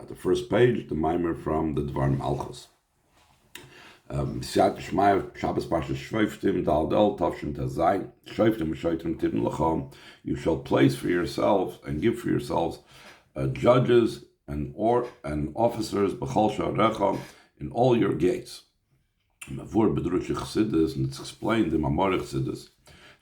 At the first page, the mimer from the Dvar Malchus. Siyat Shmai Shabbos Parsha Shoftim Dal Del Tavshin Tazai Shoftim ሾטרים Tibn Lacham. You shall place for yourselves and give for yourselves judges and officers b'chol Sha'arecha in all your gates. Mavur B'drush Chassidus, and it's explained in Mamor Chassidus.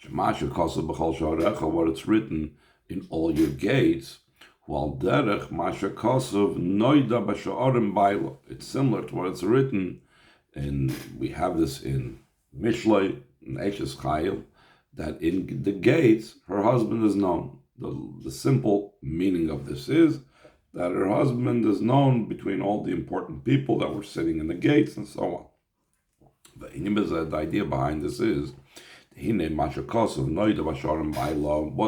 Shemasher Kosav b'chol Sha'arecha, what it's written in all your gates. While derech Masher Kosav Noida b'Sha'arim Baila. It's similar to what it's written. And we have this in Mishlei, in Eishes Chayil, that in the gates, her husband is known. The simple meaning of this is that her husband is known between all the important people that were sitting in the gates and so on. The idea behind this is, what's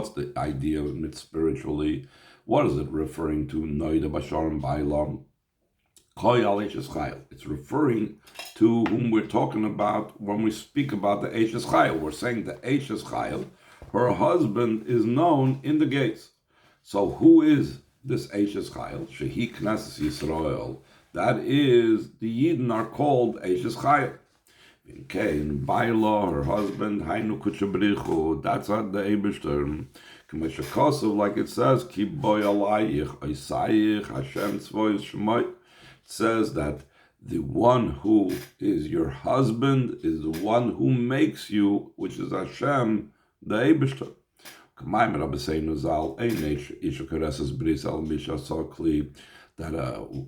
the idea of it spiritually? What is it referring to? Noida Basharim Bailam. It's referring to whom we're talking about when we speak about the Eishes Chayil. We're saying the Eishes Chayil, her husband is known in the gates. So who is this Eishes Chayil? Shehi Knesset Yisrael. That is, the Yidden are called Eishes Chayil. In Baila, her husband, Hainu Kuchabrichu, that's at the Eibishter. Like it says, Ki boy alayich, Isayich, Hashem Tzvois Shemai. Says that the one who is your husband is the one who makes you, which is Hashem, the Eibishter.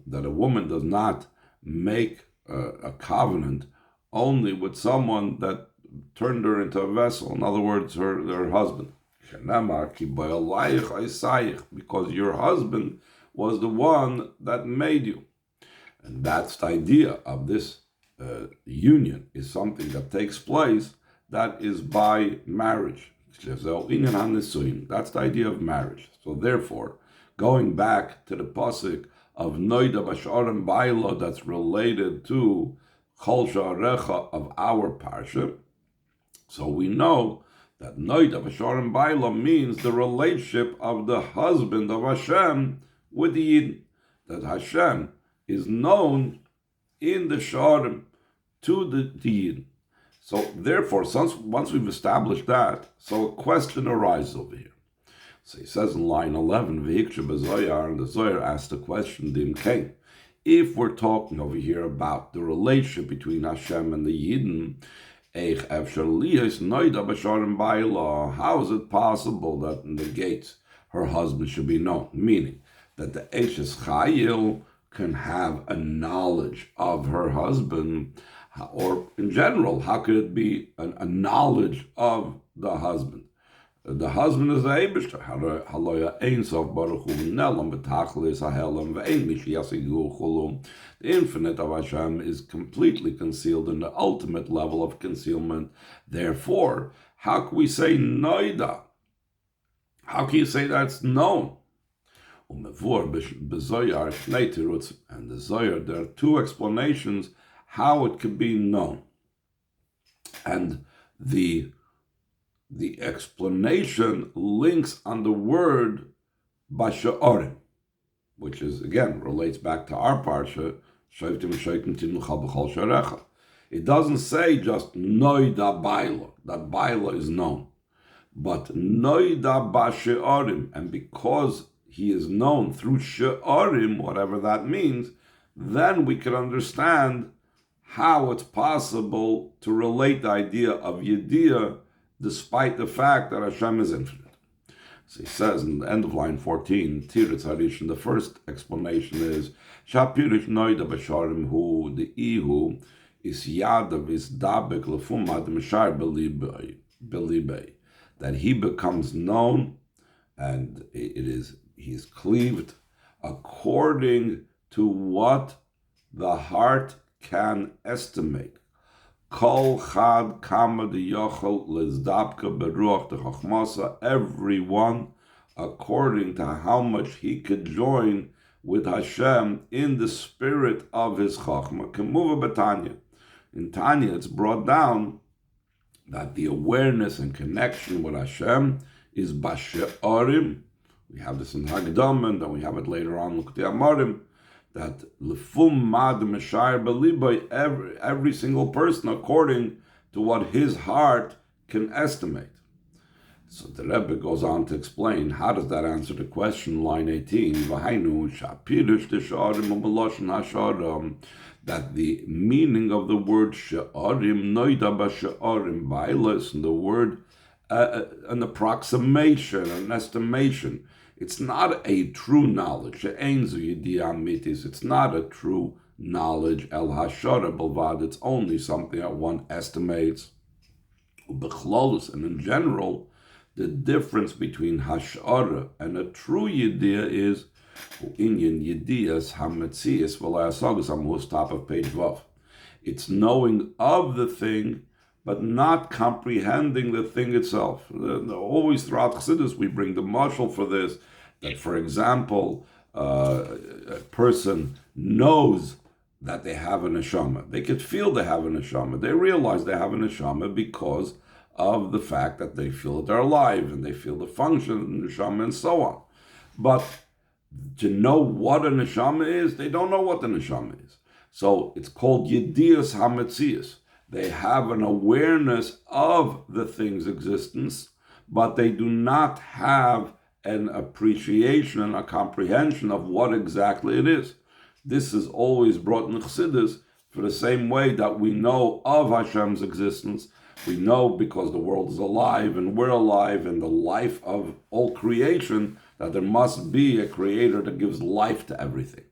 That a woman does not make a covenant only with someone that turned her into a vessel. In other words, her husband. Because your husband was the one that made you. And that's the idea of this union, is something that takes place that is by marriage. That's the idea of marriage. So therefore, going back to the pasuk of Noida Basharim Baila that's related to Chol Sha'arecha of our parsha, so we know that Noida Basharim Baila means the relationship of the husband of Hashem with the Yidden. That Hashem is known in the Sha'arim to the Yidden. So therefore, once we've established that, so a question arises over here. So he says in line 11, V'hiksha b'Zoyar, and the Zoyar asked the question, Dimkein. If we're talking over here about the relationship between Hashem and the Yidden, how is it possible that in the gates her husband should be known? Meaning that the Eishes Chayil can have a knowledge of her husband, or in general, how could it be a knowledge of the husband? The husband is the Eibishter. The infinite of Hashem is completely concealed in the ultimate level of concealment. Therefore, how can we say Noida? How can you say that's known? And the Zoyar, there are two explanations how it could be known. And the explanation links on the word Basha'orim, which is, again, relates back to our parsha, Shoftim Tibn Lacham Sha'arecha. It doesn't say just Noida Baila, that Baila is known, but Noida Basha'orim, and because he is known through Sha'arim, whatever that means, then we can understand how it's possible to relate the idea of Yediyah despite the fact that Hashem is infinite. So he says in the end of line 14, Tiritz Harish, the first explanation is Shapirish Noida Basharim Hu, the Ihu, is Yadav is Dabek Lefumad Meshar Belibei, that he becomes known and he's cleaved according to what the heart can estimate. Kol chad kama yochel lezdabka beruach dechachmasa. Everyone, according to how much he could join with Hashem in the spirit of his chachma, can move a Tanya. In Tanya, it's brought down that the awareness and connection with Hashem is bashe'arim. We have this in Hagdam, and then we have it later on in L'Kutei Amarim, that lefum mad meshayr beliboy, every single person according to what his heart can estimate. So the Rebbe goes on to explain how does that answer the question, line 18, that the meaning of the word she'arim noida b'she'arim ba'ilus, and the word an approximation, an estimation. It's not a true knowledge. It's not a true knowledge. El hashara b'lvad. It's only something that one estimates. And in general, the difference between hashara and a true yediyah is inyan yediyas hametzias v'layasagas. I'm on top of page vav. It's knowing of the thing, but not comprehending the thing itself. Always throughout Chassidus, we bring the mashal for this. That, for example, a person knows that they have a neshama. They could feel they have a neshama. They realize they have a neshama because of the fact that they feel that they're alive and they feel the function of the neshama and so on. But to know what a neshama is, they don't know what the neshama is. So it's called yediyas hametzias. They have an awareness of the thing's existence, but they do not have an appreciation and a comprehension of what exactly it is. This is always brought in Chassidus for the same way that we know of Hashem's existence. We know because the world is alive and we're alive and the life of all creation, that there must be a creator that gives life to everything.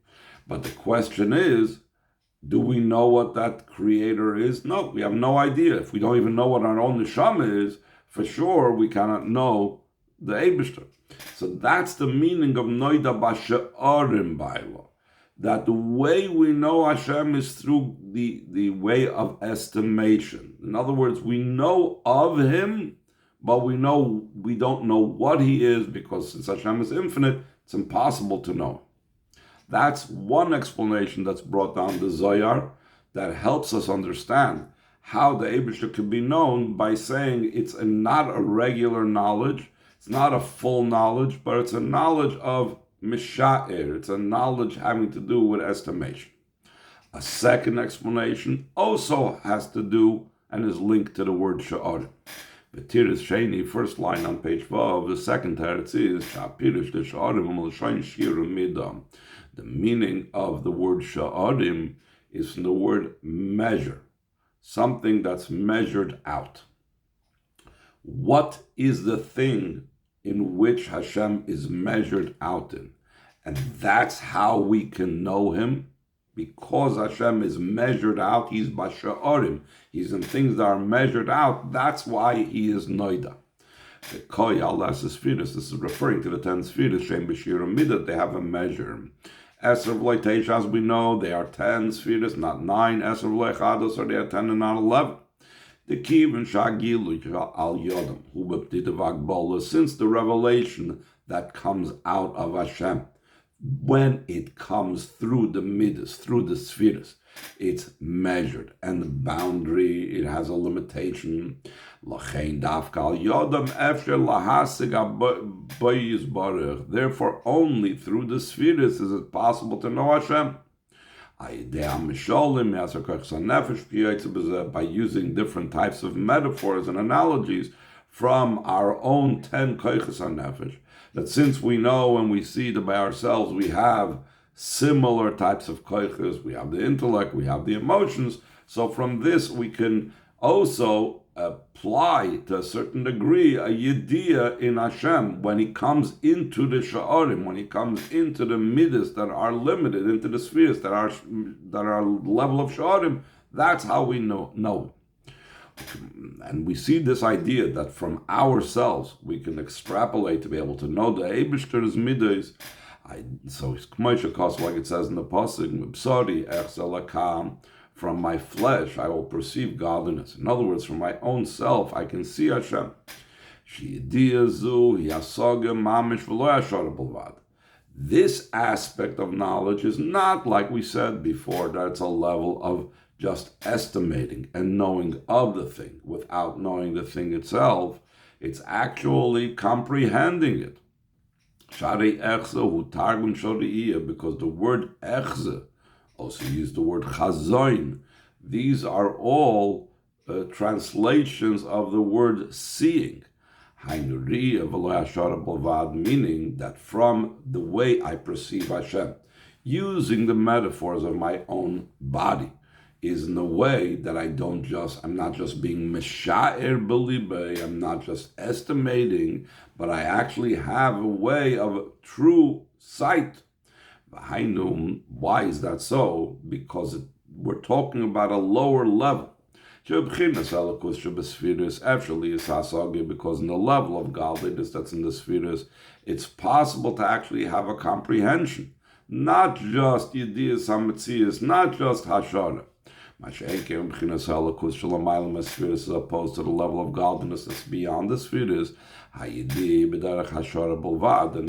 But the question is, do we know what that creator is? No, we have no idea. If we don't even know what our own neshama is, for sure we cannot know the Eibishter. So that's the meaning of Noida B'She'arim Bailo. That the way we know Hashem is through the way of estimation. In other words, we know of Him, but we don't know what He is, because since Hashem is infinite, it's impossible to know. That's one explanation that's brought down the Zohar that helps us understand how the Eibishter can be known by saying it's not a regular knowledge, it's not a full knowledge, but it's a knowledge of Misha'ir. It's a knowledge having to do with estimation. A second explanation also has to do and is linked to the word Sha'ar. B'tiris Sheni, first line on page 12, the second teretz is Sha'pirish de Sha'arim L'shayin Shirim Midam. The meaning of the word Sha'arim is from the word measure, something that's measured out. What is the thing in which Hashem is measured out in? And that's how we can know Him. Because Hashem is measured out, He's B'Sha'arim. He's in things that are measured out. That's why He is Noida. The Koyal Spheres, this is referring to the 10 spheres, Shem B'Shir Midah, they have a measure. Eser V'Leitesh, as we know, they are 10 spheres, not 9. Eser V'Leichados, or they are 10 and not 11. The Kivin Shagilu Al Yodam, Hu B'Ptitavag, since the revelation that comes out of Hashem, when it comes through the midas, through the spheres, it's measured, and the boundary, it has a limitation. Therefore, only through the spheres is it possible to know Hashem. By using different types of metaphors and analogies from our own 10 koiches hanefesh, that since we know and we see that by ourselves we have similar types of koiches, we have the intellect, we have the emotions, so from this we can also apply to a certain degree a yediyah in Hashem when He comes into the sha'arim, when He comes into the midas that are limited, into the spheres that are level of sha'arim. That's how we know. And we see this idea that from ourselves we can extrapolate to be able to know the Eibishter's midas. So it's k'moisha, like it says in the pasuk, "B'sari echzelakam." From my flesh, I will perceive godliness. In other words, from my own self, I can see Hashem. This aspect of knowledge is not, like we said before, that it's a level of just estimating and knowing of the thing without knowing the thing itself. It's actually comprehending it. שעריך hu targum shori'iyah, because the word echze, also use the word chazoin. These are all translations of the word seeing. Meaning that from the way I perceive Hashem, using the metaphors of my own body, is in a way that I'm not just being mesha'er b'libei, I'm not just estimating, but I actually have a way of true sight. Why is that so? Because we're talking about a lower level. Because in the level of godliness that's in the spheres, it's possible to actually have a comprehension. Not just Yediyas HaMetzias, not just Hashara. As opposed to the level of godliness that's beyond the spheres, the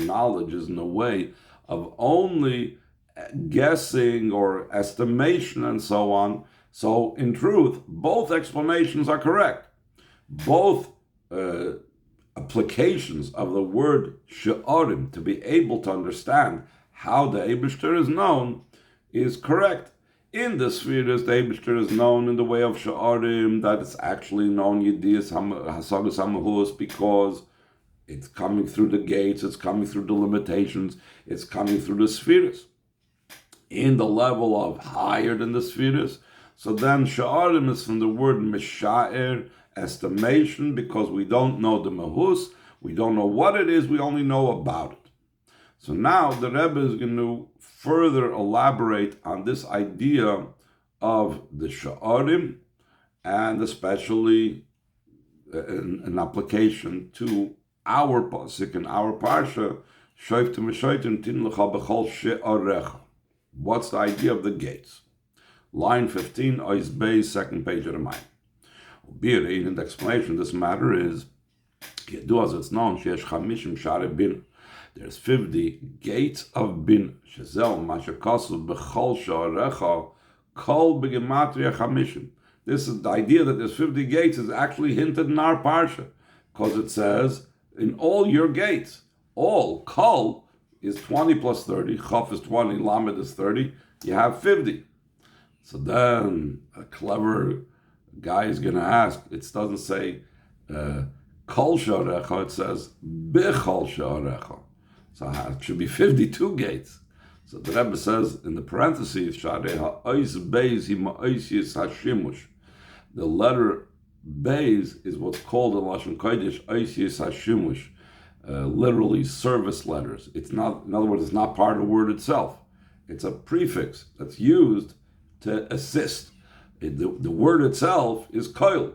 knowledge is in a way of only guessing or estimation and so on. So in truth, both explanations are correct. Both applications of the word she'orim, to be able to understand how the Eibishter is known, is correct. In the spheres, the Eibishter is known in the way of she'orim, that it's actually known Yediyas Hasagas HaMahus, because it's coming through the gates, it's coming through the limitations, it's coming through the spheres. In the level of higher than the spheres, so then she'orim is from the word misha'er, estimation, because we don't know the mahus, we don't know what it is, we only know about it. So now the Rebbe is going to further elaborate on this idea of the she'orim, and especially an application to our pasuk and our parsha, shoftim v'shotim tin lecha b'chol she'arecha. What's the idea of the gates? Line 15, Ois Bey, second page of the Mayim. In the explanation of this matter is, as it's known, there's 50 gates of bin. This is the idea that there's 50 gates is actually hinted in our parsha, because it says, in all your gates, all, kol is 20 plus 30, chaf is 20, lamed is 30, you have 50. So then a clever guy is going to ask, it doesn't say kol she'arecha, it says bechol she'arecha. So it should be 52 gates. So the Rebbe says in the parentheses, Shareha ois beis hima oisius hashimush. The letter beis is what's called in Lashon Kodesh oisius hashimush, literally service letters. It's not, in other words, it's not part of the word itself. It's a prefix that's used to assist. The word itself is koil,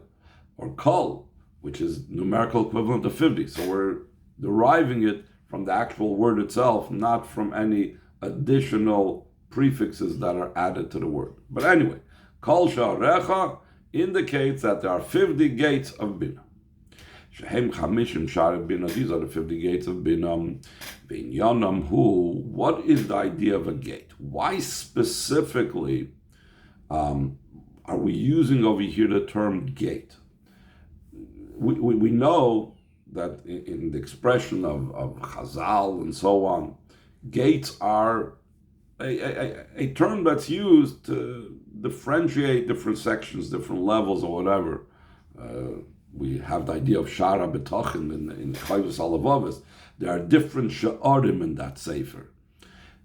or kol, which is numerical equivalent of 50. So we're deriving it from the actual word itself, not from any additional prefixes that are added to the word. But anyway, kol she'arecha indicates that there are 50 gates of Bina. Shehem chamishim shari Bina, these are the 50 gates of Bina. V'inyanam hu, what is the idea of a gate? Why specifically are we using over here the term gate? We know that in the expression of Chazal and so on, gates are a term that's used to differentiate different sections, different levels, or whatever. We have the idea of Shara B'Tochin in Chayvus Alavavis. There are different Sha'arim in that Sefer.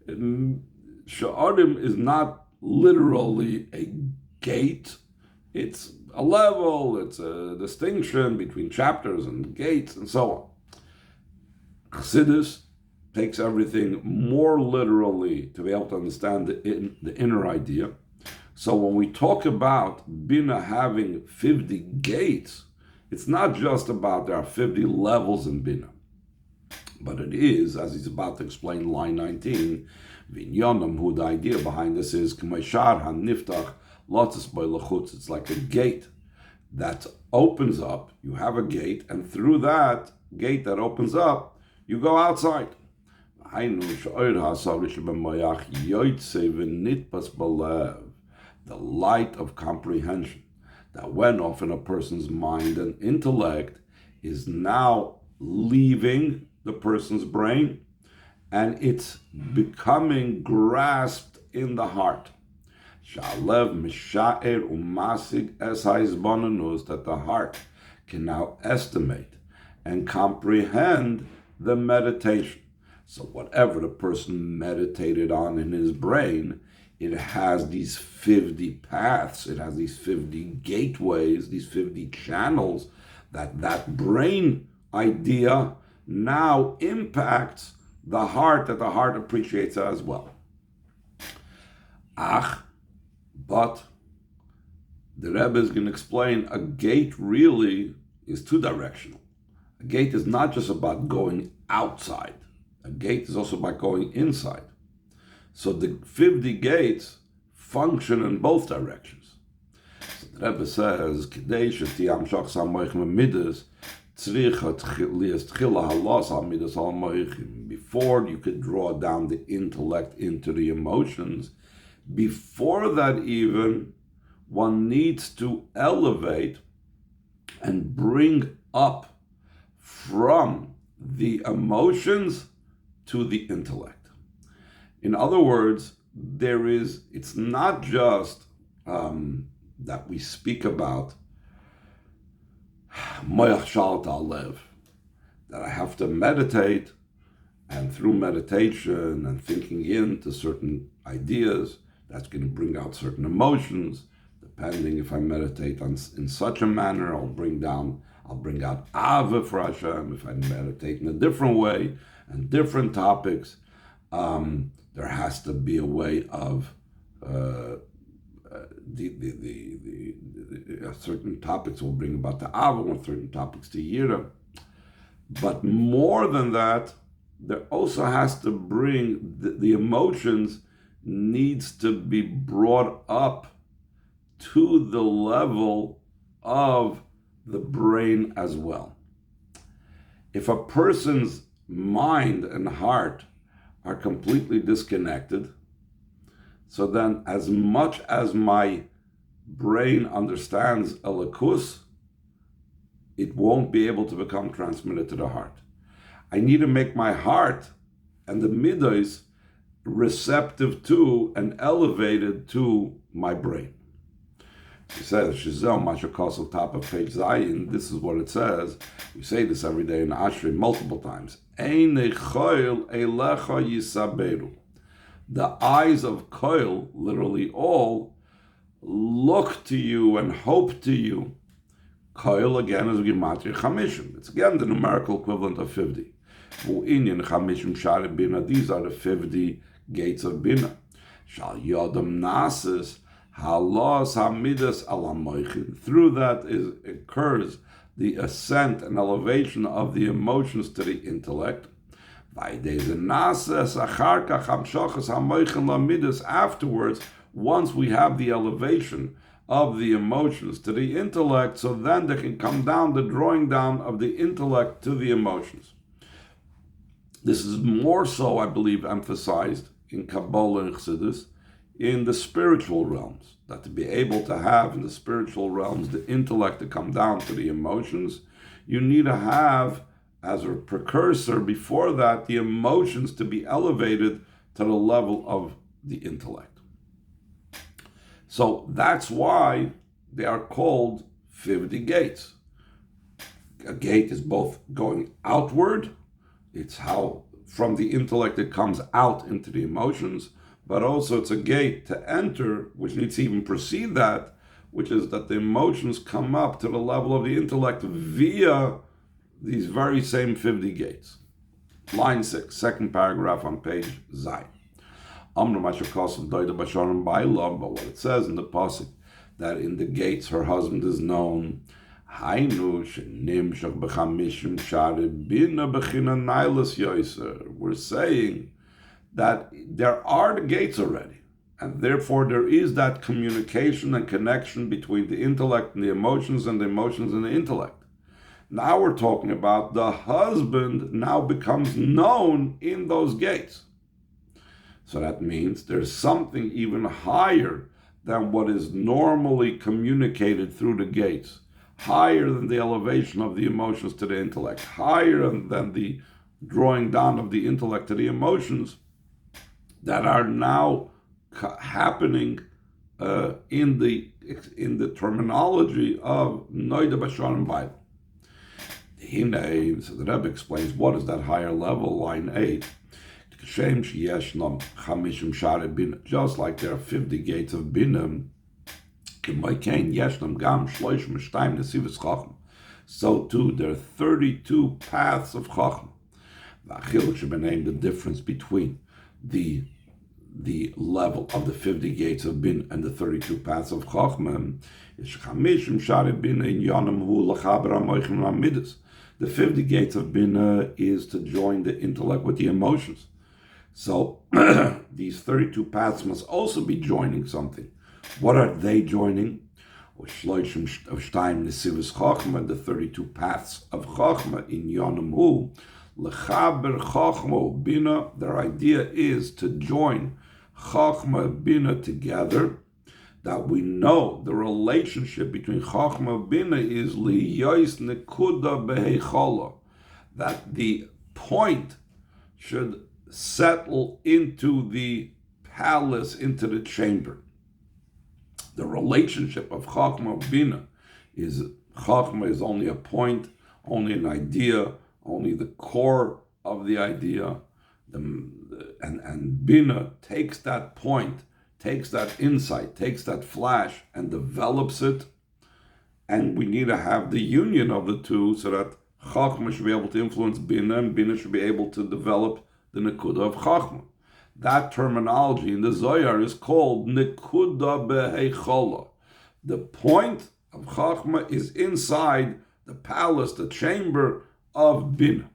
Sha'arim is not literally a gate. It's a level, it's a distinction between chapters and gates and so on. Chassidus takes everything more literally to be able to understand the inner idea. So when we talk about Bina having 50 gates, it's not just about there are 50 levels in Bina, but it is, as he's about to explain in line 19, Vinyanam, who the idea behind this is, K'mayshar haniftach lotzes by lachutz. It's like a gate that opens up. You have a gate, and through that gate that opens up, you go outside. The light of comprehension that went off in a person's mind and intellect is now leaving the person's brain. and it's becoming grasped in the heart. Sha'alev misha'er umasig es ha'izbonenus, that the heart can now estimate and comprehend the meditation. So whatever the person meditated on in his brain, it has these 50 paths, it has these 50 gateways, these 50 channels that brain idea now impacts the heart, that the heart appreciates it as well. But the Rebbe is going to explain a gate really is two directional. A gate is not just about going outside. A gate is also about going inside. So the 50 gates function in both directions. So the Rebbe says, before you could draw down the intellect into the emotions, before that even, one needs to elevate and bring up from the emotions to the intellect. In other words, it's not just that we speak about moyach shalt alev, that I have to meditate, and through meditation and thinking into certain ideas, that's going to bring out certain emotions. Depending if I meditate in such a manner, I'll bring out Ava for Hashem. If I meditate in a different way and different topics, there has to be a way of certain topics will bring about the Ava, or certain topics to Yira. But more than that, there also has to bring the emotions needs to be brought up to the level of the brain as well. If a person's mind and heart are completely disconnected, so then as much as my brain understands elikus, it won't be able to become transmitted to the heart. I need to make my heart and the midos receptive to and elevated to my brain. He says, Shizel Mashakosel, top of page Zayin, this is what it says. We say this every day in Ashri multiple times. The eyes of Koil, literally all, look to you and hope to you. Koil again is Gematria Chamishim. It's again the numerical equivalent of 50. Mu'inyan Chamishim Shari Bina. These are the 50 gates of Bina. Shal Yodam Nasis Halos Hamidas Alamoichin. Through that occurs the ascent and elevation of the emotions to the intellect. Afterwards, once we have the elevation of the emotions to the intellect, so then there can come down the drawing down of the intellect to the emotions. This is more so, I believe, emphasized in Kabbalah and Chassidus, in the spiritual realms, that to be able to have in the spiritual realms the intellect to come down to the emotions, you need to have, as a precursor before that, the emotions to be elevated to the level of the intellect. So that's why they are called 50 gates. A gate is both going outward, it's how from the intellect it comes out into the emotions, but also it's a gate to enter, which needs to even precede that, which is that the emotions come up to the level of the intellect via these very same 50 gates. Line 6, second paragraph on page Zay. But what it says in the pasuk, that in the gates her husband is known, we're saying that there are the gates already, and therefore there is that communication and connection between the intellect and the emotions and the emotions and the intellect. Now we're talking about the husband now becomes known in those gates. So that means there's something even higher than what is normally communicated through the gates, higher than the elevation of the emotions to the intellect, higher than the drawing down of the intellect to the emotions that are now happening in the terminology of Noida Basharim Bible. So the Rebbe explains what is that higher level, line 8. Just like there are 50 gates of Binah, so too there are 32 paths of Chachma. The difference between the level of the 50 gates of Bin and the 32 paths of Chachma is the 50 gates of Bin is to join the intellect with the emotions. So these 32 paths must also be joining something. What are they joining? The 32 paths of Chachma in Yonim Hu. Lechaber Chachma Bina, their idea is to join Chachma Bina together, that we know the relationship between Chachma Bina is Liyos Nekuda Beheichola, that the point should settle into the palace, into the chamber. The relationship of Chachma Bina is Chachma is only a point, only an idea, only the core of the idea, and Bina takes that point, takes that insight, takes that flash, and develops it. And we need to have the union of the two so that Chachma should be able to influence Bina, and Bina should be able to develop the Nekuda of Chachma. That terminology in the Zohar is called Nekuda Beheichola. The point of Chachma is inside the palace, the chamber of Bina.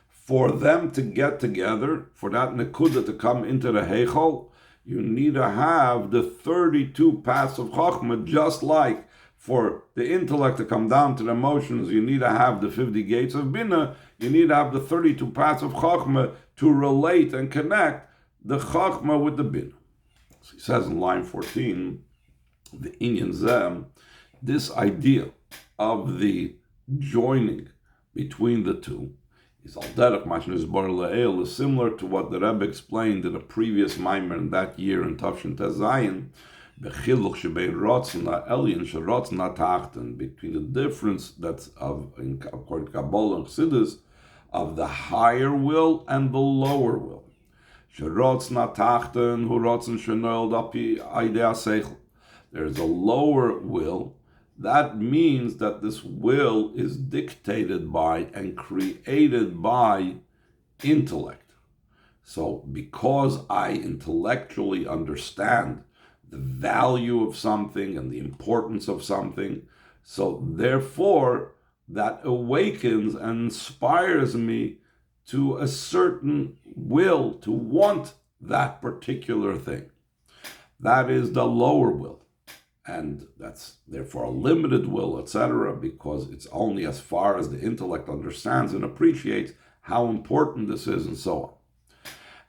For them to get together, for that Nekuda to come into the Heichol, you need to have the 32 paths of Chachma, just like for the intellect to come down to the emotions, you need to have the 50 gates of Bina, you need to have the 32 paths of Chachma to relate and connect the Chachma with the Bina. So he says in line 14, the Inyan Zem, this idea of the joining between the two is al-derech mashnis bar le'el, is similar to what the Rebbe explained in a previous Maimer in that year in Tafshin Tezayin, b'chiluch shebein rotzen ha'elyon sherotzen ha'tachten, between the difference that's according to Kabbalah and Chassidus, of the higher will and the lower will. Sherotzen ha'tachten hu rotzen shenoel dapi aidei ha'seichel. There's a lower will. That means that this will is dictated by and created by intellect. So because I intellectually understand the value of something and the importance of something, so therefore that awakens and inspires me to a certain will to want that particular thing. That is the lower will. And that's therefore a limited will, etc., because it's only as far as the intellect understands and appreciates how important this is, and so on.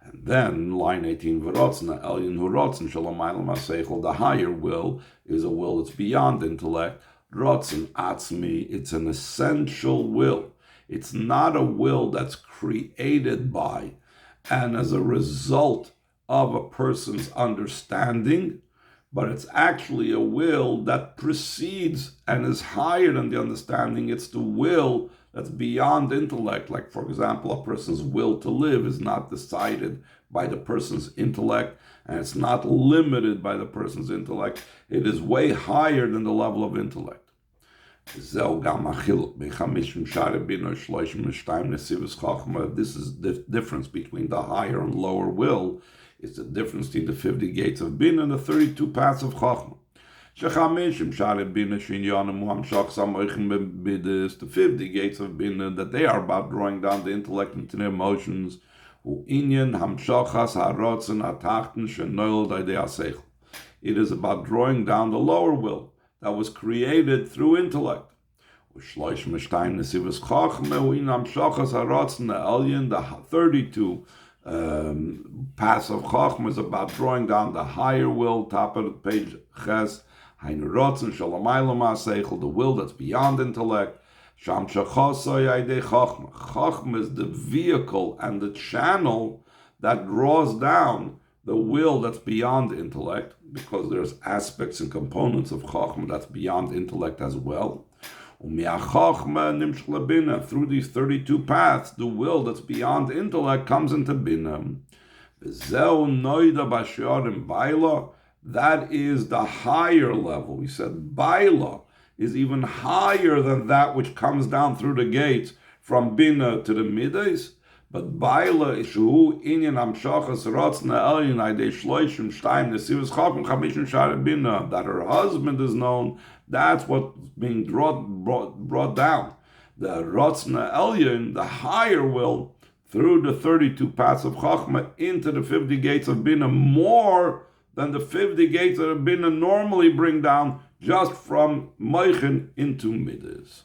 And then, line 18, the higher will is a will that's beyond intellect. Rotzen atzmi, it's an essential will. It's not a will that's created by and as a result of a person's understanding, but it's actually a will that precedes and is higher than the understanding. It's the will that's beyond intellect. Like, for example, a person's will to live is not decided by the person's intellect, and it's not limited by the person's intellect. It is way higher than the level of intellect. This is the difference between the higher and lower will. It's the difference between the 50 gates of Bina and the 32 paths of Chachma. The 50 gates of Bina, that they are about drawing down the intellect into the emotions. It is about drawing down the lower will that was created through intellect. The 32 paths of Chachma is about drawing down the higher will, top of the page Ches, the will that's beyond intellect. Sham shechoso yaidei chachma. Chachma is the vehicle and the channel that draws down the will that's beyond intellect, because there's aspects and components of chachma that's beyond intellect as well. Through these 32 paths, the will that's beyond intellect comes into Bina. That is the higher level. We said Baila is even higher than that which comes down through the gates from Bina to the Midas. But Baila is Shuhu Inyan Amshachas Rotzna Elyin Aidei Shloishim Shtayim Nesivus Chacham Chamishim Shara Bina, that her husband is known. That's what's being brought down. The Rotzna Elyin, the higher will, through the 32 paths of Chachma into the 50 gates of Bina, more than the 50 gates that Bina normally bring down just from Moichin into Midas.